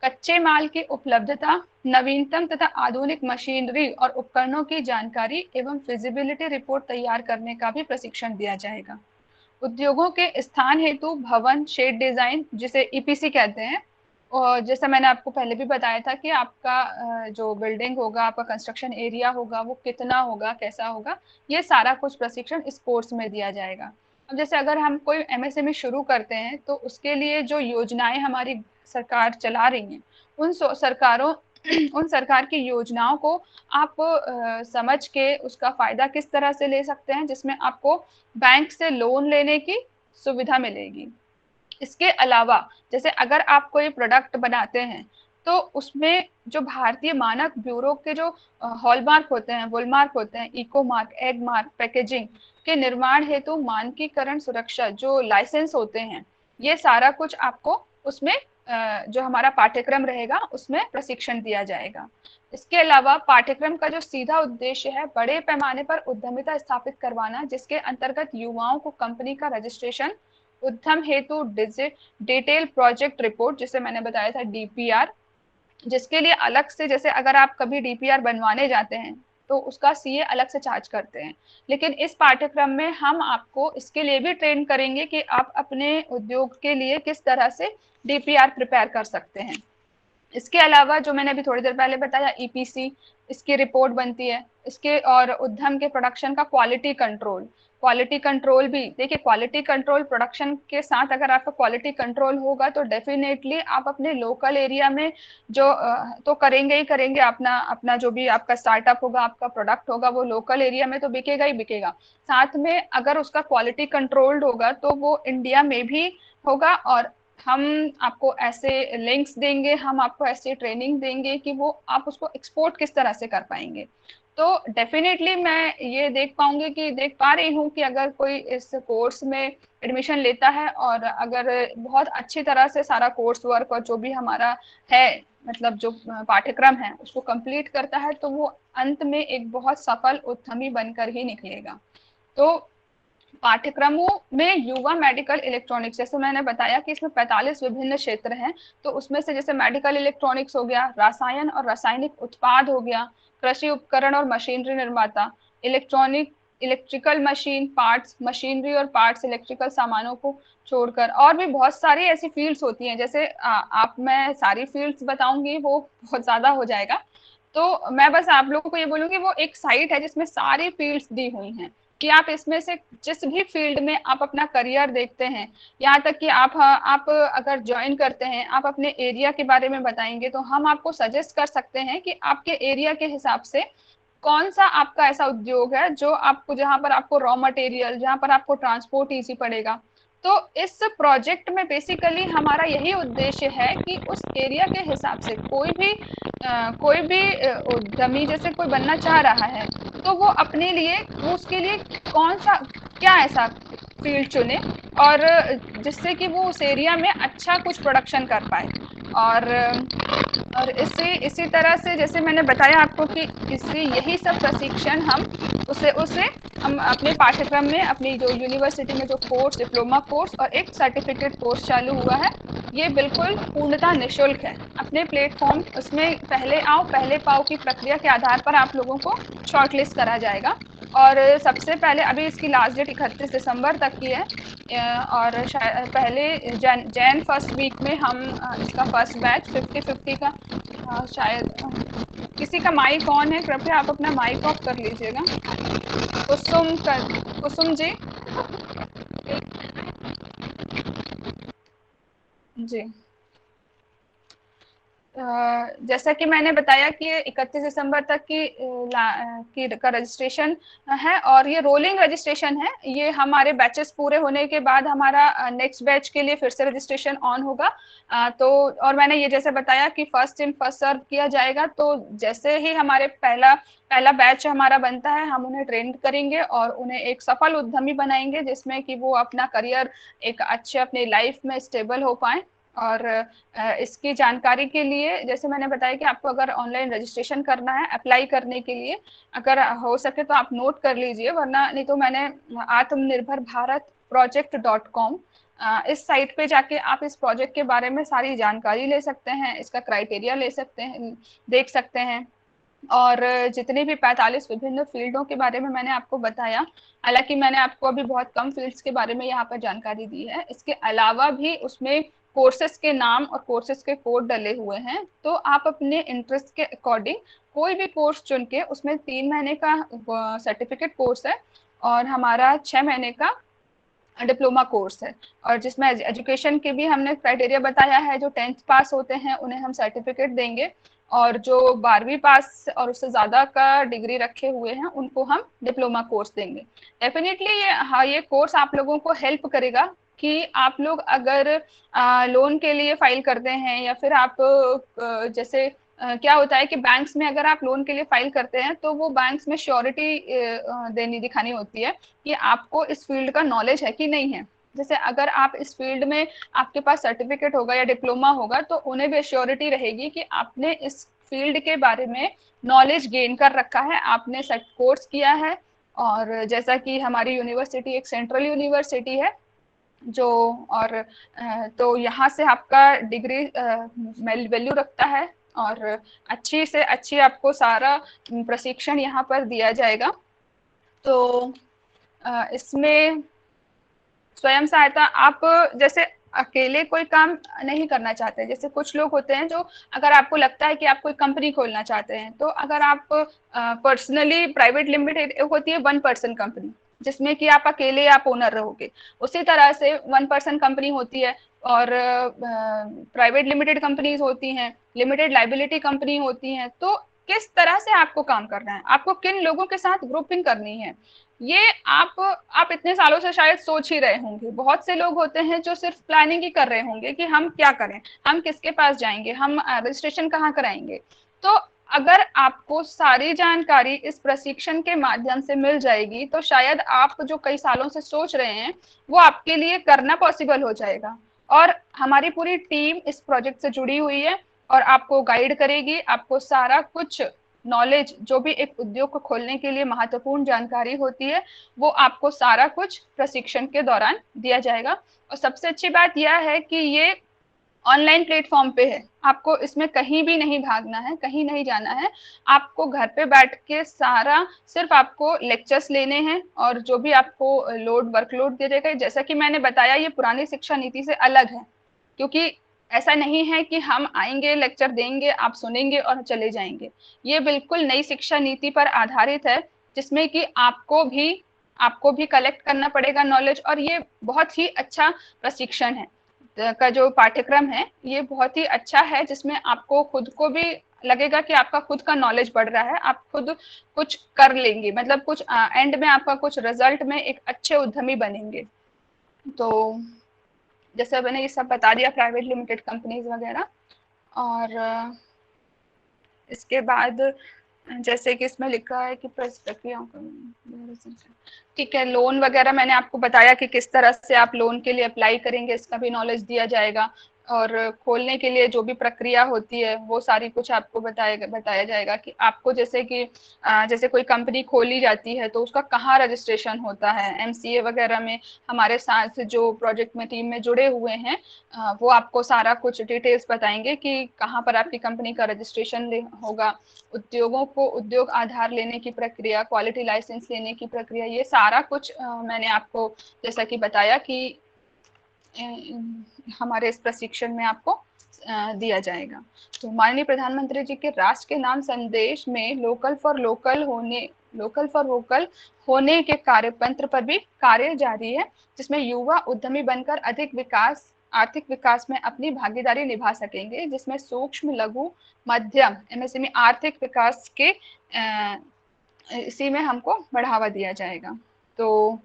Speaker 1: कच्चे माल की उपलब्धता, नवीनतम तथा आधुनिक मशीनरी और उपकरणों की जानकारी एवं फिजिबिलिटी रिपोर्ट तैयार करने का भी प्रशिक्षण दिया जाएगा। उद्योगों के स्थान हेतु भवन, शेड डिजाइन जिसे ईपीसी कहते हैं, और जैसा मैंने आपको पहले भी बताया था कि आपका जो बिल्डिंग होगा, आपका कंस्ट्रक्शन एरिया होगा, वो कितना होगा, कैसा होगा, ये सारा कुछ प्रशिक्षण इस कोर्स में दिया जाएगा। अब जैसे अगर हम कोई एमएसएमई शुरू करते हैं तो उसके लिए जो योजनाएं हमारी सरकार चला रही हैं, उन सरकार की योजनाओं को आप समझ के उसका फायदा किस तरह से ले सकते हैं, जिसमें आपको बैंक से लोन लेने की सुविधा मिलेगी। इसके अलावा जैसे अगर आप कोई प्रोडक्ट बनाते हैं तो उसमें जो भारतीय मानक ब्यूरो के जो हॉलमार्क होते हैं, वॉलमार्क होते हैं, Ecomark, Agmark, packaging के निर्माण हेतु मानकीकरण सुरक्षा जो लाइसेंस होते हैं, ये सारा कुछ आपको उसमें जो हमारा पाठ्यक्रम रहेगा उसमें प्रशिक्षण दिया जाएगा। इसके अलावा पाठ्यक्रम का जो सीधा उद्देश्य है बड़े पैमाने पर उद्यमिता स्थापित करवाना, जिसके अंतर्गत युवाओं को कंपनी का रजिस्ट्रेशन, उद्यम हेतु डिटेल प्रोजेक्ट रिपोर्ट जिसे मैंने बताया था डीपीआर, जिसके लिए अलग से जैसे अगर आप कभी डीपीआर बनवाने जाते हैं तो उसका सीए अलग से चार्ज करते हैं, लेकिन इस पाठ्यक्रम में हम आपको इसके लिए भी ट्रेन करेंगे कि आप अपने उद्योग के लिए किस तरह से डीपीआर प्रिपेयर कर सकते हैं। इसके अलावा जो मैंने अभी थोड़ी देर पहले बताया ईपीसी, इसकी रिपोर्ट बनती है। इसके और उद्यम के प्रोडक्शन का क्वालिटी कंट्रोल भी देखिए, क्वालिटी कंट्रोल प्रोडक्शन के साथ अगर आपका क्वालिटी कंट्रोल होगा तो डेफिनेटली आप अपने लोकल एरिया में जो तो करेंगे ही करेंगे, अपना जो भी आपका स्टार्टअप होगा, आपका प्रोडक्ट होगा, वो लोकल एरिया में तो बिकेगा ही बिकेगा, साथ में अगर उसका क्वालिटी कंट्रोल्ड होगा तो वो इंडिया में भी होगा। और हम आपको ऐसे लिंक्स देंगे, हम आपको ऐसी ट्रेनिंग देंगे कि वो आप उसको एक्सपोर्ट किस तरह से कर पाएंगे। तो डेफिनेटली मैं ये देख पा रही हूँ कि अगर कोई इस कोर्स में एडमिशन लेता है और अगर बहुत अच्छी तरह से सारा कोर्स वर्क और जो भी हमारा है, मतलब जो पाठ्यक्रम है उसको कंप्लीट करता है, तो वो अंत में एक बहुत सफल उद्यमी बनकर ही निकलेगा। तो पाठ्यक्रमों में युवा मेडिकल इलेक्ट्रॉनिक्स, जैसे मैंने बताया कि इसमें 45 विभिन्न क्षेत्र हैं, तो उसमें से जैसे मेडिकल इलेक्ट्रॉनिक्स हो गया, रसायन और रासायनिक उत्पाद हो गया, कृषि उपकरण और मशीनरी निर्माता, इलेक्ट्रिकल मशीन पार्ट्स, मशीनरी और पार्ट्स, इलेक्ट्रिकल सामानों को छोड़कर और भी बहुत सारी ऐसी फील्ड्स होती हैं। जैसे आप मैं सारी फील्ड्स बताऊंगी वो बहुत ज्यादा हो जाएगा, तो मैं बस आप लोगों को ये बोलूंगी, वो एक साइट है जिसमें सारी फील्ड्स दी हुई हैं कि आप इसमें से जिस भी फील्ड में आप अपना करियर देखते हैं, यहाँ तक कि आप अगर ज्वाइन करते हैं, आप अपने एरिया के बारे में बताएंगे तो हम आपको सजेस्ट कर सकते हैं कि आपके एरिया के हिसाब से कौन सा आपका ऐसा उद्योग है जो आपको, जहां पर आपको रॉ मटेरियल, जहां पर आपको ट्रांसपोर्ट इजी पड़ेगा। तो इस प्रोजेक्ट में बेसिकली हमारा यही उद्देश्य है कि उस एरिया के हिसाब से कोई भी उद्यमी जैसे कोई बनना चाह रहा है, तो वो अपने लिए, वो उसके लिए कौन सा, क्या ऐसा फील्ड चुने, और जिससे कि वो उस एरिया में अच्छा कुछ प्रोडक्शन कर पाए। और इसी इसी तरह से जैसे मैंने बताया आपको कि इसी यही सब प्रशिक्षण हम उसे उसे हम अपने पाठ्यक्रम में, अपनी जो यूनिवर्सिटी में जो कोर्स, डिप्लोमा कोर्स और एक सर्टिफिकेट कोर्स चालू हुआ है, ये बिल्कुल पूर्णतः निःशुल्क है। अपने प्लेटफॉर्म, उसमें पहले आओ पहले पाओ की प्रक्रिया के आधार पर आप लोगों को शॉर्टलिस्ट करा जाएगा। और सबसे पहले अभी इसकी लास्ट डेट 31 दिसंबर तक की है, और शायद पहले जैन फर्स्ट वीक में हम इसका फर्स्ट बैच 50-50 का, शायद किसी का माइक ऑन है, कृपया आप अपना माइक ऑफ कर लीजिएगा। कुसुम जी जी। जैसा कि मैंने बताया कि 31 दिसंबर तक का रजिस्ट्रेशन है, और ये रोलिंग रजिस्ट्रेशन है। ये हमारे बैचेस पूरे होने के बाद हमारा नेक्स्ट बैच के लिए फिर से रजिस्ट्रेशन ऑन होगा। तो और मैंने ये जैसे बताया कि फर्स्ट इन फर्स्ट सर्व किया जाएगा। तो जैसे ही हमारे पहला पहला बैच हमारा बनता है, हम उन्हें ट्रेन करेंगे और उन्हें एक सफल उद्यमी बनाएंगे, जिसमें कि वो अपना करियर एक अच्छे अपने लाइफ में स्टेबल हो पाए। और इसकी जानकारी के लिए जैसे मैंने बताया कि आपको अगर ऑनलाइन रजिस्ट्रेशन करना है अप्लाई करने के लिए, अगर हो सके तो आप नोट कर लीजिए, वरना नहीं तो मैंने आत्मनिर्भर भारत प्रोजेक्ट.com, इस साइट पे जाके आप इस प्रोजेक्ट के बारे में सारी जानकारी ले सकते हैं, इसका क्राइटेरिया ले सकते हैं, देख सकते हैं। और जितने भी 45 विभिन्न फील्डों के बारे में मैंने आपको बताया, हालांकि मैंने आपको अभी बहुत कम फील्ड्स के बारे में यहाँ पर जानकारी दी है, इसके अलावा भी उसमें कोर्सेज के नाम और कोर्सेज के कोड डले हुए हैं। तो आप अपने इंटरेस्ट के अकॉर्डिंग कोई भी कोर्स चुन के, उसमें 3 महीने का सर्टिफिकेट कोर्स है और हमारा 6 महीने का डिप्लोमा कोर्स है, और जिसमें एजुकेशन के भी हमने क्राइटेरिया बताया है। जो 10th पास होते हैं उन्हें हम सर्टिफिकेट देंगे, और जो 12वीं पास और उससे ज्यादा का डिग्री रखे हुए हैं उनको हम डिप्लोमा कोर्स देंगे। डेफिनेटली ये कोर्स आप लोगों को हेल्प करेगा कि आप लोग अगर लोन के लिए फाइल करते हैं, या फिर आप जैसे क्या होता है कि बैंक्स में अगर आप लोन के लिए फाइल करते हैं तो वो बैंक्स में श्योरिटी देनी दिखानी होती है कि आपको इस फील्ड का नॉलेज है कि नहीं है। जैसे अगर आप इस फील्ड में, आपके पास सर्टिफिकेट होगा या डिप्लोमा होगा, तो उन्हें भी श्योरिटी रहेगी कि आपने इस फील्ड के बारे में नॉलेज गेन कर रखा है, आपने कोर्स किया है। और जैसा कि हमारी यूनिवर्सिटी एक सेंट्रल यूनिवर्सिटी है जो, और तो यहाँ से आपका डिग्री वैल्यू रखता है, और अच्छी से अच्छी आपको सारा प्रशिक्षण यहाँ पर दिया जाएगा। तो इसमें स्वयं सहायता, आप जैसे अकेले कोई काम नहीं करना चाहते, जैसे कुछ लोग होते हैं जो, अगर आपको लगता है कि आप कोई कंपनी खोलना चाहते हैं, तो अगर आप पर्सनली, प्राइवेट लिमिटेड होती है 1 पर्सन कंपनी, जिसमें कि आप अकेले आप ओनर रहोगे। उसी तरह से 1 पर्सन कंपनी होती है, और प्राइवेट लिमिटेड कंपनीज होती हैं, लिमिटेड लाइबिलिटी कंपनी होती हैं। तो किस तरह से आपको काम करना है, आपको किन लोगों के साथ ग्रुपिंग करनी है, ये आप इतने सालों से शायद सोच ही रहे होंगे। बहुत से लोग होते हैं जो सिर्फ प्लानिंग ही कर रहे होंगे कि हम क्या करें, हम किसके पास जाएंगे, हम रजिस्ट्रेशन कहाँ कराएंगे। तो अगर आपको सारी जानकारी इस प्रशिक्षण के माध्यम से मिल जाएगी, तो शायद आप जो कई सालों से सोच रहे हैं वो आपके लिए करना पॉसिबल हो जाएगा। और हमारी पूरी टीम इस प्रोजेक्ट से जुड़ी हुई है और आपको गाइड करेगी, आपको सारा कुछ नॉलेज, जो भी एक उद्योग को खोलने के लिए महत्वपूर्ण जानकारी होती है, वो आपको सारा कुछ प्रशिक्षण के दौरान दिया जाएगा। और सबसे अच्छी बात यह है कि ये ऑनलाइन प्लेटफॉर्म पे है, आपको इसमें कहीं भी नहीं भागना है, कहीं नहीं जाना है। आपको घर पे बैठ के सारा, सिर्फ आपको लेक्चर्स लेने हैं, और जो भी आपको वर्कलोड दिया जाएगा, जैसा कि मैंने बताया, ये पुरानी शिक्षा नीति से अलग है, क्योंकि ऐसा नहीं है कि हम आएंगे, लेक्चर देंगे, आप सुनेंगे और चले जाएंगे। ये बिल्कुल नई शिक्षा नीति पर आधारित है, जिसमें कि आपको भी कलेक्ट करना पड़ेगा नॉलेज, और ये बहुत ही अच्छा प्रशिक्षण है का जो पाठ्यक्रम है, ये बहुत ही अच्छा है, जिसमें आपको खुद को भी लगेगा कि आपका खुद का नॉलेज बढ़ रहा है, आप खुद कुछ कर लेंगे, मतलब कुछ एंड में आपका कुछ रिजल्ट में एक अच्छे उद्यमी बनेंगे। तो जैसे मैंने ये सब बता दिया, प्राइवेट लिमिटेड कंपनीज वगैरह। और इसके बाद जैसे कि इसमें लिखा है कि प्रक्रियाओं का, ठीक है, लोन वगैरह मैंने आपको बताया कि किस तरह से आप लोन के लिए अप्लाई करेंगे, इसका भी नॉलेज दिया जाएगा। और खोलने के लिए जो भी प्रक्रिया होती है वो सारी कुछ आपको बताया जाएगा कि आपको जैसे कि जैसे कोई कंपनी खोली जाती है तो उसका कहाँ रजिस्ट्रेशन होता है, एमसीए वगैरह में हमारे साथ जो प्रोजेक्ट में टीम में जुड़े हुए हैं वो आपको सारा कुछ डिटेल्स बताएंगे कि कहाँ पर आपकी कंपनी का रजिस्ट्रेशन होगा, उद्योगों को उद्योग आधार लेने की प्रक्रिया, क्वालिटी लाइसेंस लेने की प्रक्रिया, ये सारा कुछ मैंने आपको जैसा कि बताया कि हमारे इस प्रशिक्षण में आपको दिया जाएगा। तो माननीय प्रधानमंत्री जी के राष्ट्र के नाम संदेश में लोकल फॉर वोकल होने के कार्यपंत्र पर भी कार्य जारी है, जिसमें युवा उद्यमी बनकर अधिक आर्थिक विकास में अपनी भागीदारी निभा सकेंगे, जिसमें सूक्ष्म लघु मध्यम एमएसएमई आर्थिक विकास के इसी में हमको बढ़ावा दिया जाएगा। तो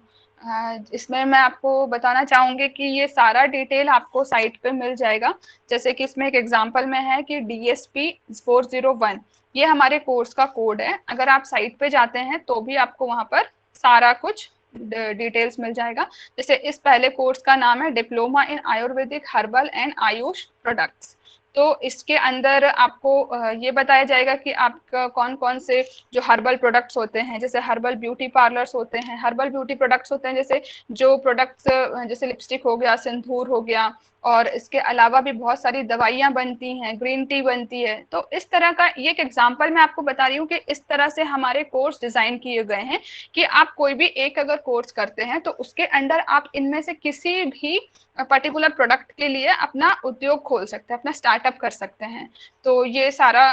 Speaker 1: इसमें मैं आपको बताना चाहूंगी कि ये सारा डिटेल आपको साइट पे मिल जाएगा। जैसे कि इसमें एक एग्जांपल में है कि DSP 401 ये हमारे कोर्स का कोड है। अगर आप साइट पे जाते हैं तो भी आपको वहां पर सारा कुछ डिटेल्स मिल जाएगा। जैसे इस पहले कोर्स का नाम है diploma in Ayurvedic herbal and Ayush products. तो इसके अंदर आपको ये बताया जाएगा कि आपका कौन कौन से जो हर्बल प्रोडक्ट्स होते हैं, जैसे हर्बल ब्यूटी पार्लर्स होते हैं, हर्बल ब्यूटी प्रोडक्ट्स होते हैं, जैसे जो प्रोडक्ट्स जैसे लिपस्टिक हो गया, सिंदूर हो गया, और इसके अलावा भी बहुत सारी दवाइयां बनती हैं, ग्रीन टी बनती है। तो इस तरह का ये एक एग्जांपल मैं आपको बता रही हूँ कि इस तरह से हमारे कोर्स डिजाइन किए गए हैं कि आप कोई भी एक अगर कोर्स करते हैं तो उसके अंडर आप इनमें से किसी भी पर्टिकुलर प्रोडक्ट के लिए अपना उद्योग खोल सकते हैं, अपना स्टार्टअप कर सकते हैं। तो ये सारा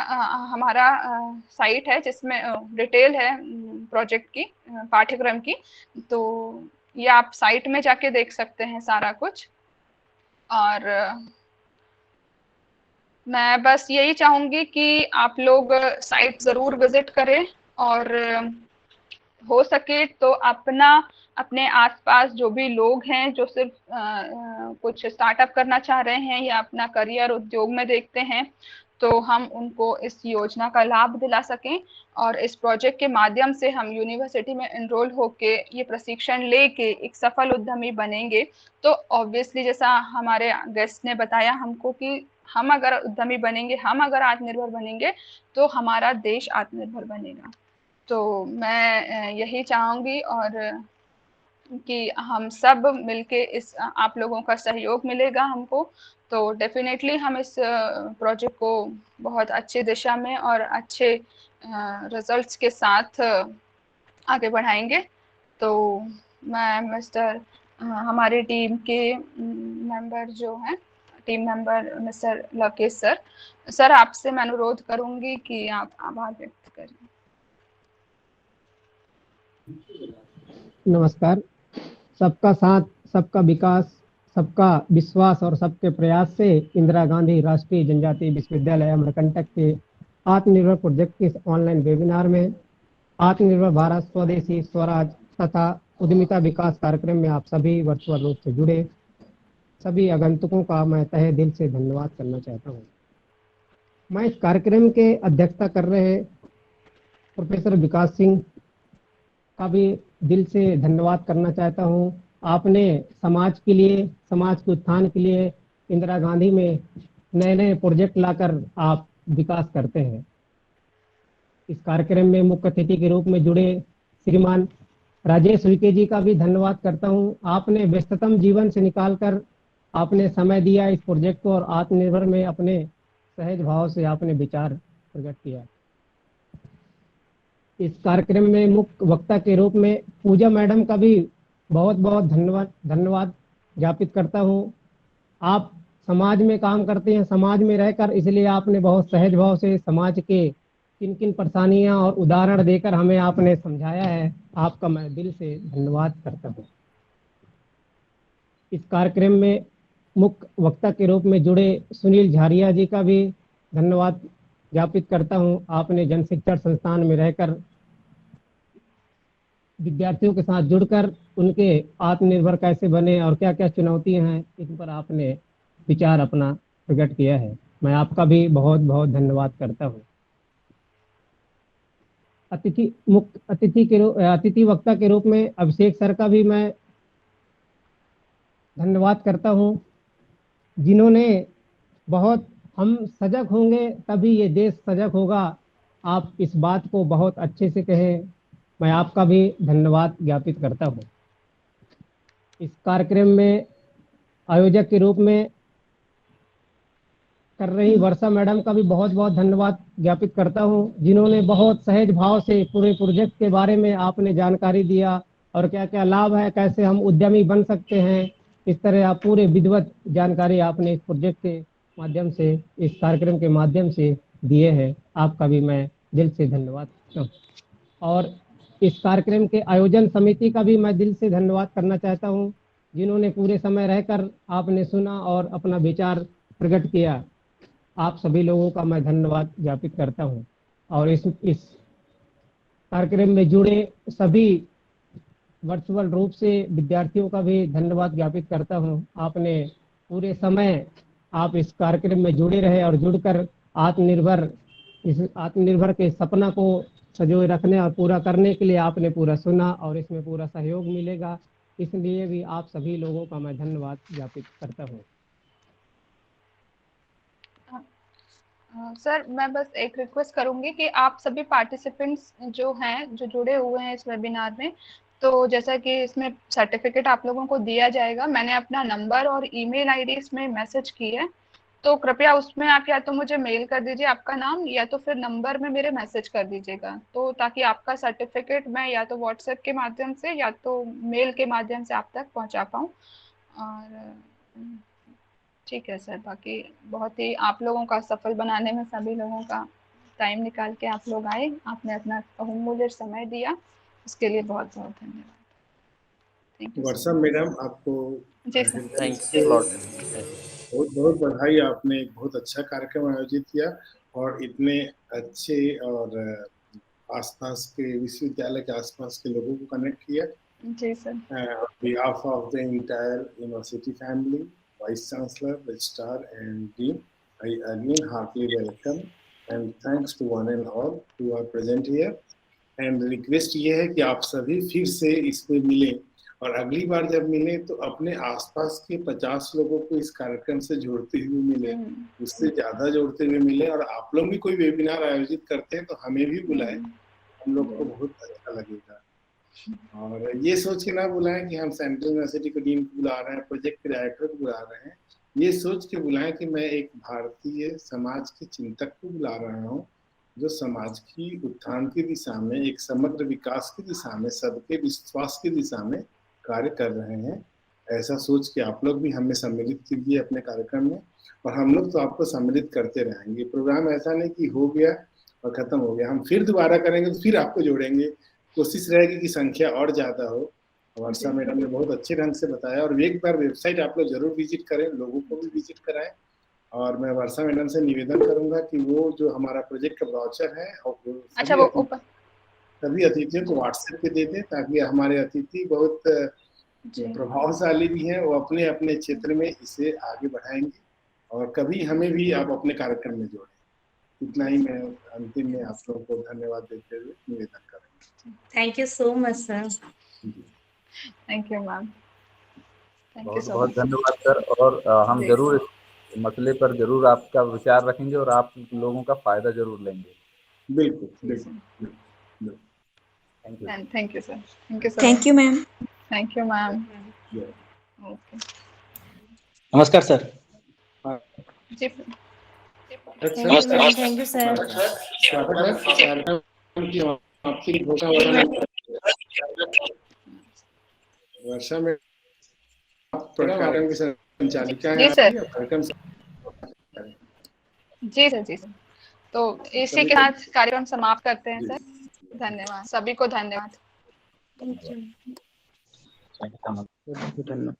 Speaker 1: हमारा साइट है जिसमें डिटेल है प्रोजेक्ट की, पाठ्यक्रम की। तो ये आप साइट में जाके देख सकते हैं सारा कुछ। और मैं बस यही चाहूंगी कि आप लोग साइट जरूर विजिट करें, और हो सके तो अपने आसपास जो भी लोग हैं जो सिर्फ कुछ स्टार्टअप करना चाह रहे हैं या अपना करियर उद्योग में देखते हैं, तो हम उनको इस योजना का लाभ दिला सकें, और इस प्रोजेक्ट के माध्यम से हम यूनिवर्सिटी में एनरोल होके ये प्रशिक्षण लेके एक सफल उद्यमी बनेंगे। तो ऑब्वियसली जैसा हमारे गेस्ट ने बताया हमको कि हम अगर उद्यमी बनेंगे, हम अगर आत्मनिर्भर बनेंगे, तो हमारा देश आत्मनिर्भर बनेगा। तो मैं यही चाहूंगी, और कि हम सब मिलके इस आप लोगों का सहयोग मिलेगा हमको, तो डेफिनेटली हम इस प्रोजेक्ट को बहुत अच्छी दिशा में और अच्छे रिजल्ट्स के साथ आगे बढ़ाएंगे। तो मैं हमारी टीम के मेंबर जो हैं, team member mister Lakesh sir आपसे मैं अनुरोध करूंगी कि आप आभार व्यक्त करें।
Speaker 4: नमस्कार। सबका साथ, सबका विकास, सबका विश्वास और सबके प्रयास से इंदिरा गांधी राष्ट्रीय जनजातीय विश्वविद्यालय अमरकंटक के आत्मनिर्भर प्रोजेक्ट के ऑनलाइन वेबिनार में आत्मनिर्भर भारत स्वदेशी स्वराज तथा उद्यमिता विकास कार्यक्रम में आप सभी वर्चुअल रूप से जुड़े सभी आगंतुकों का मैं तहे दिल से धन्यवाद करना चाहता हूँ। मैं इस कार्यक्रम के अध्यक्षता कर रहे प्रोफेसर विकास सिंह का भी दिल से धन्यवाद करना चाहता हूँ। आपने समाज के लिए, समाज के उत्थान के लिए इंदिरा गांधी में नए नए प्रोजेक्ट लाकर आप विकास करते हैं। इस कार्यक्रम में मुख्य अतिथि के रूप में जुड़े श्रीमान राजेश विके जी का भी धन्यवाद करता हूँ। आपने व्यस्ततम जीवन से निकालकर आपने समय दिया इस प्रोजेक्ट को, और आत्मनिर्भर में अपने सहज भाव से आपने विचार प्रकट किया। इस कार्यक्रम में मुख्य वक्ता के रूप में पूजा मैडम का भी बहुत बहुत धन्यवाद ज्ञापित करता हूँ। आप समाज में काम करते हैं, समाज में रहकर, इसलिए आपने बहुत सहज भाव से समाज के किन किन परेशानियां और उदाहरण देकर हमें आपने समझाया है। आपका मैं दिल से धन्यवाद करता हूँ। इस कार्यक्रम में मुख्य वक्ता के रूप में जुड़े सुनील झारिया जी का भी धन्यवाद ज्ञापित करता हूँ। आपने जन शिक्षण संस्थान में रहकर विद्यार्थियों के साथ जुड़कर उनके आत्मनिर्भर कैसे बने और क्या क्या चुनौतियां हैं, इन पर आपने विचार अपना प्रकट किया है। मैं आपका भी बहुत बहुत धन्यवाद करता हूँ। अतिथि वक्ता के रूप में अभिषेक सर का भी मैं धन्यवाद करता हूँ, जिन्होंने बहुत, हम सजग होंगे तभी ये देश सजग होगा, आप इस बात को बहुत अच्छे से कहें। मैं आपका भी धन्यवाद ज्ञापित करता हूँ। इस कार्यक्रम में आयोजक के रूप में कर रही वर्षा मैडम का भी बहुत बहुत धन्यवाद ज्ञापित करता हूँ, जिन्होंने बहुत सहज भाव से पूरे प्रोजेक्ट के बारे में आपने जानकारी दिया और क्या क्या लाभ है, कैसे हम उद्यमी बन सकते हैं, इस तरह आप पूरे विधिवत जानकारी आपने इस प्रोजेक्ट के माध्यम से, इस कार्यक्रम के माध्यम से दिए हैं। आपका भी मैं दिल से धन्यवाद करता हूँ। और इस कार्यक्रम के आयोजन समिति का भी मैं दिल से धन्यवाद करना चाहता हूँ, जिन्होंने पूरे समय रहकर आपने सुना और अपना विचार प्रकट किया। आप सभी लोगों का मैं धन्यवाद ज्ञापित करता हूँ। और इस कार्यक्रम में जुड़े सभी वर्चुअल रूप से विद्यार्थियों का भी धन्यवाद ज्ञापित करता हूँ। आपने पूरे समय आप इस कार्यक्रम में जुड़े रहे और जुड़कर इस आत्मनिर्भर के सपना को संजोए रखने और पूरा करने के लिए आपने पूरा सुना और इसमें पूरा सहयोग मिलेगा, इसलिए भी आप सभी लोगों का मैं धन्यवाद ज्ञापित करता हूँ।
Speaker 1: सर मैं बस एक रिक्वेस्ट करूंगी कि आप सभी पार्टिसिपेंट्स जो हैं, जो जुड़े हुए हैं इस वेबिनार में, तो जैसा कि इसमें सर्टिफिकेट आप लोगों को दिया जाएगा, मैंने अपना नंबर और ईमेल आईडी इसमें मैसेज की है, तो कृपया उसमें आप या तो मुझे मेल कर दीजिए आपका नाम, या तो फिर नंबर में मेरे मैसेज कर दीजिएगा, तो ताकि आपका सर्टिफिकेट मैं या तो व्हाट्सएप के माध्यम से या तो मेल के माध्यम से आप तक पहुंचा पाऊँ। और ठीक है सर, बाकी बहुत ही आप लोगों का सफल बनाने में सभी लोगों का टाइम निकाल के आप लोग आए, आपने अपना बहुमूल्य समय दिया, उसके लिए बहुत बहुत धन्यवाद। थैंक यू
Speaker 5: वर्षा मैडम, आपको
Speaker 1: जी सर।
Speaker 5: बहुत बहुत बधाई। आपने एक बहुत अच्छा कार्यक्रम आयोजित किया और इतने अच्छे और आसपास के विश्वविद्यालय के आसपास के लोगों को कनेक्ट किया।
Speaker 1: जी sir.
Speaker 5: On behalf of the entire university family, Vice Chancellor, Registrar and Dean, I again heartily welcome and thanks to one and all who are present here. And request ये है कि आप सभी फिर से इस पे मिलें और अगली बार जब मिले तो अपने आसपास के 50 लोगों को इस कार्यक्रम से जोड़ते हुए मिले, उससे ज्यादा जोड़ते हुए मिले। और आप लोग भी कोई वेबिनार आयोजित करते हैं तो हमें भी बुलाएं, हम लोग को बहुत अच्छा लगेगा। और ये सोच के ना बुलाएं कि हम सेंट्रल यूनिवर्सिटी को डीन को बुला रहे हैं, प्रोजेक्ट के डायरेक्टर को बुला रहे हैं, ये सोच के बुलाएं कि मैं एक भारतीय समाज के चिंतक को बुला रहा हूँ, जो समाज की उत्थान की दिशा में, एक समग्र विकास की दिशा में, सबके विश्वास की दिशा में कार्य कर रहे हैं। ऐसा सोच के आप लोग भी हमें सम्मिलित कीजिए अपने कार्यक्रम में, और हम लोग तो आपको सम्मिलित करते रहेंगे। प्रोग्राम ऐसा नहीं कि हो गया और खत्म हो गया, हम फिर दोबारा करेंगे तो फिर आपको जोड़ेंगे, कोशिश रहेगी कि संख्या और ज्यादा हो। वर्षा मैडम ने बहुत अच्छे ढंग से बताया, और एक बार वेबसाइट आप लोग जरूर विजिट करें, लोगों को भी विजिट कराएं। और मैं वर्षा मैडम से निवेदन करूंगा कि वो जो हमारा प्रोजेक्ट का ब्राउचर है और सभी अतिथियों को व्हाट्सएप पे दे दें, ताकि हमारे अतिथि बहुत प्रभावशाली भी हैं, वो अपने अपने क्षेत्र में इसे आगे बढ़ाएंगे और कभी हमें भी आप अपने कार्यक्रम में जोड़ें। इतना ही मैं अंतिम में आप लोगों को धन्यवाद देते हुए निवेदन करूंगा।
Speaker 6: Thank you so much sir.
Speaker 1: Thank you ma'am,
Speaker 2: बहुत बहुत धन्यवाद सर। और हम जरूर इस मसले पर जरूर आपका विचार रखेंगे और आप लोगों का फायदा जरूर लेंगे।
Speaker 5: बिल्कुल बिल्कुल।
Speaker 1: Thank you sir. Thank you sir.
Speaker 6: Thank you ma'am.
Speaker 1: Thank you ma'am. Okay,
Speaker 7: नमस्कार सर।
Speaker 1: जी
Speaker 6: थैंक यू सर।
Speaker 5: वर्षा में संचालिका
Speaker 1: जी
Speaker 5: है
Speaker 1: सर।
Speaker 5: आपकी, कार्यक्रम
Speaker 1: जी सर, जी सर। तो इसी के साथ कार्यक्रम समाप्त करते हैं सर। धन्यवाद, सभी को धन्यवाद।
Speaker 2: धन्यवाद।
Speaker 7: धन्यवाद।